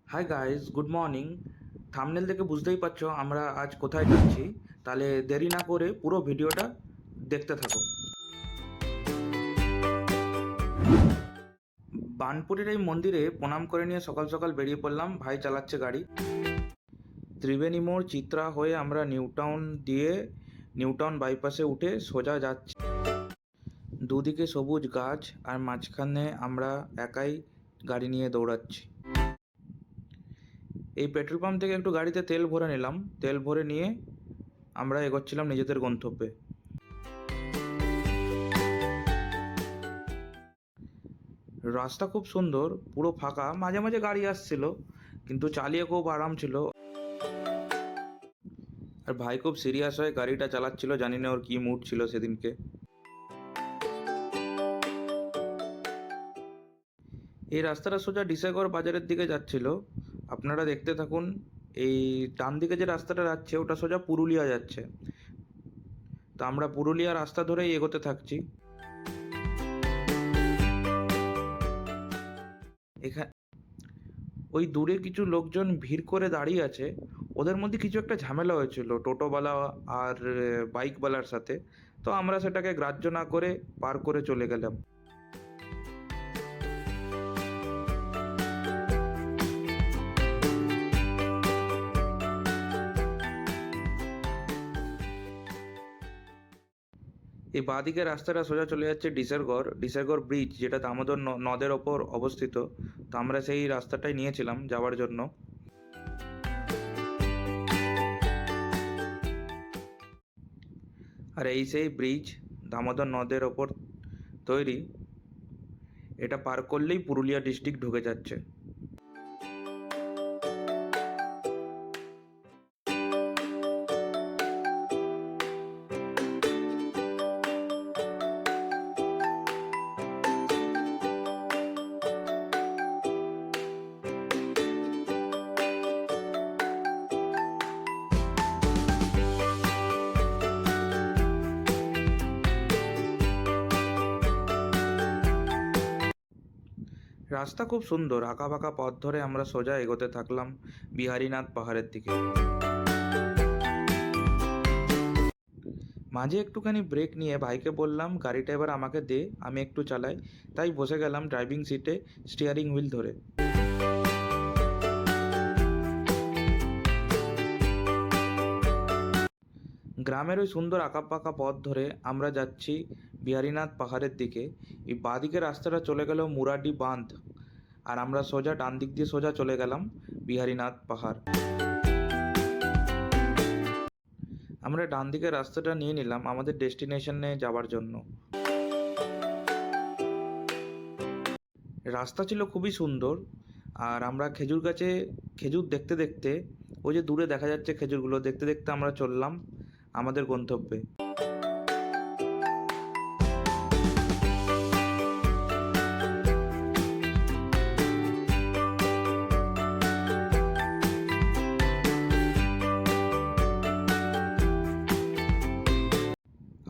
Hi guys, good morning. Thumbnail দেখে বুঝতেই পারছো আমরা আজ কোথায় যাচ্ছি। তাহলে দেরি না করে পুরো ভিডিওটা দেখতে থাকো। বানপুরের এই মন্দিরে প্রণাম করে নিয়ে সকাল সকাল বেরিয়ে পড়লাম। ভাই চালাচ্ছে গাড়ি। ত্রিবেণী মোড় চিত্রা হয়ে আমরা নিউটাউন বাইপাসে উঠে সোজা যাচ্ছি। দুদিকে সবুজ গাছ আর মাঝখানে আমরা একাই গাড়ি নিয়ে দৌড়াচ্ছি। এই পেট্রোল পাম্প থেকে একটু গাড়িতে তেল ভরে নিলাম। তেল ভরে নিয়ে আমরা এগোচ্ছিলাম নিজেদের গন্তব্যে। রাস্তা খুব সুন্দর, পুরো ফাঁকা, মাঝে মাঝে গাড়ি আসছিল, কিন্তু চালিয়ে খুব আরাম ছিল। আর ভাই খুব সিরিয়াস হয়ে গাড়িটা চালাচ্ছিল, জানি না ওর কি মুড ছিল সেদিনকে। এই রাস্তাটা সোজা ডিসাগড় বাজারের দিকে যাচ্ছিল। আপনারা দেখতে থাকুন। এই ডান দিকে যে রাস্তাটা যাচ্ছে ওটা সোজা পুরুলিয়া যাচ্ছে। তো আমরা পুরুলিয়া রাস্তা ধরেই এগোতে থাকছি। এখানে ওই দূরে কিছু লোকজন ভিড় করে দাঁড়িয়ে আছে। ওদের মধ্যে কিছু একটা ঝামেলা হয়েছিল টোটোওয়ালা আর বাইকওয়ালার সাথে। তো আমরা সেটাকে গ্রাহ্য না করে পার করে চলে গেলাম। এই বাঁদিকে রাস্তাটা সোজা চলে যাচ্ছে ডিসারগড় ব্রিজ, যেটা দামোদর নদের ওপর অবস্থিত। তো আমরা সেই রাস্তাটাই নিয়েছিলাম যাওয়ার জন্য। আর এই সেই ব্রিজ, দামোদর নদের ওপর তৈরি। এটা পার করলেই পুরুলিয়া ডিস্ট্রিক্ট ঢুকে যাচ্ছে। রাস্তা খুব সুন্দর, আঁকা বাঁকা পথ ধরে আমরা সোজা এগোতে থাকলাম বিহারীনাথ পাহাড়ের দিকে। মাঝে একটুখানি ব্রেক নিয়ে ভাইকে বললাম গাড়িটা এবার আমাকে দে, আমি একটু চালাই। তাই বসে গেলাম ড্রাইভিং সিটে, স্টিয়ারিং হুইল ধরে। গ্রামের ওই সুন্দর আঁকাবাঁকা পথ ধরে আমরা যাচ্ছি বিহারীনাথ পাহাড়ের দিকে। এই বাঁদিকে রাস্তাটা চলে গেল মুরাডি বাঁধ। আর আমরা সোজা ডান দিক দিয়ে সোজা চলে গেলাম বিহারীনাথ পাহাড়। আমরা ডান দিকের রাস্তাটা নিয়ে নিলাম আমাদের ডেস্টিনেশনে যাওয়ার জন্য। রাস্তা ছিল খুবই সুন্দর। আর আমরা খেজুর গাছে খেজুর দেখতে দেখতে, ওই যে দূরে দেখা যাচ্ছে খেজুরগুলো দেখতে দেখতে আমরা চললাম আমাদের গন্তব্যে।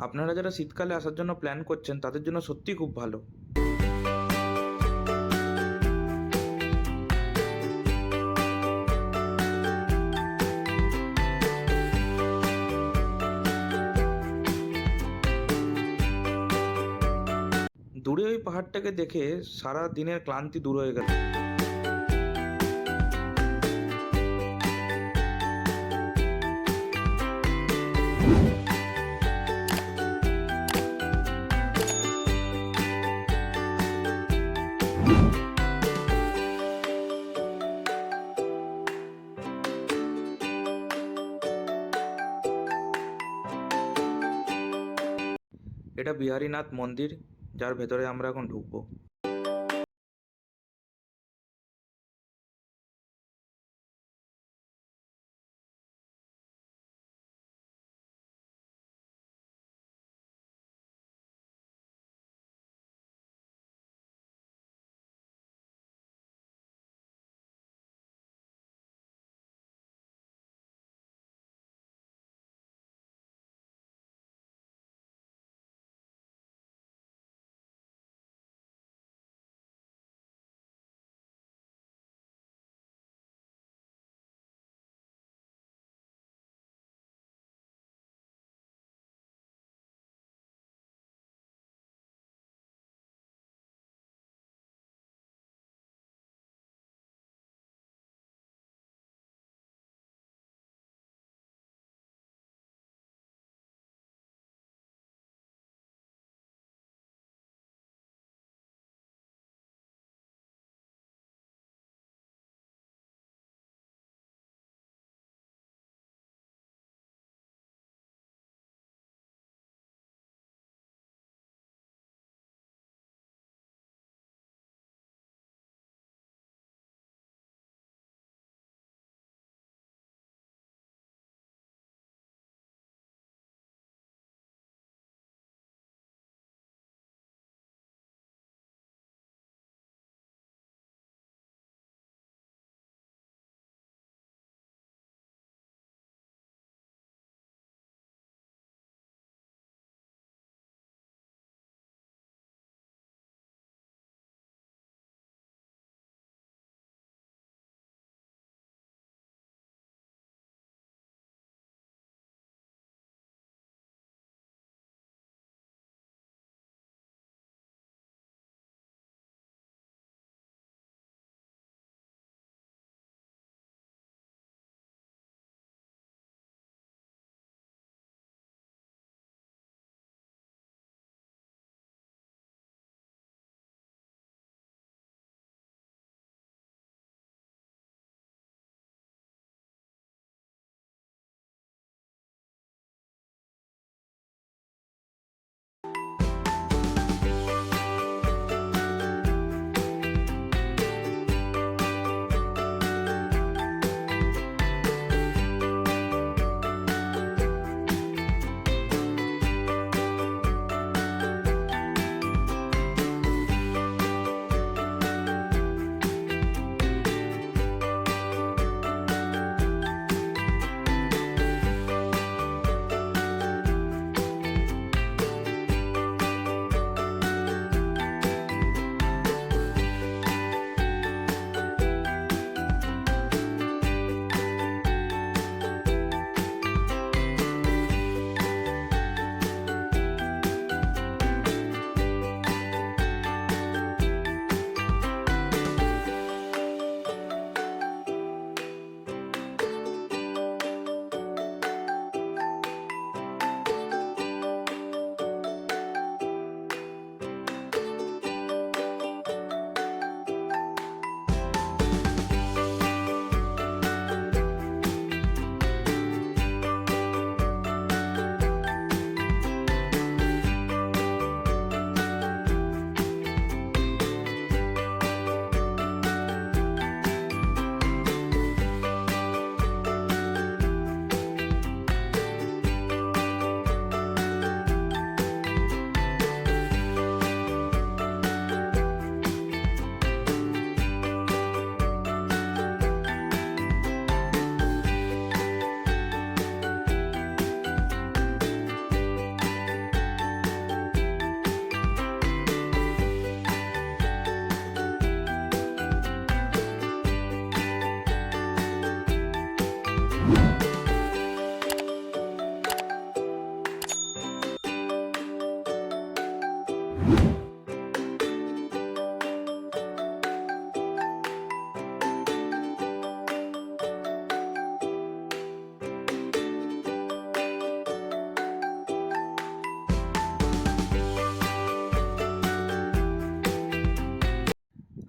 আপনারা যারা শীতকালে আসার জন্য প্ল্যান করছেন তাদের জন্য সত্যিই খুব ভালো। দূরে ওই পাহাড়টাকে দেখে সারা দিনের ক্লান্তি দূর হয়ে গেল। এটা বিহারীনাথ মন্দির, যার ভেতরে আমরা এখন ঢুকবো।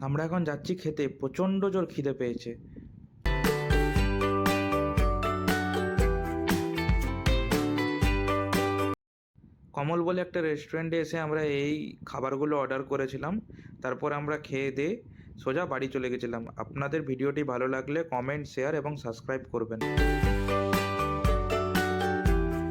আমরা এখন যাচ্ছি খেতে, প্রচণ্ড জোর খিদে পেয়েছে। কমল বলে একটা রেস্টুরেন্টে এসে আমরা এই খাবারগুলো অর্ডার করেছিলাম। তারপর আমরা খেয়ে দেয়ে সোজা বাড়ি চলে গেছিলাম। আপনাদের ভিডিওটি ভালো লাগলে কমেন্ট, শেয়ার এবং সাবস্ক্রাইব করবেন।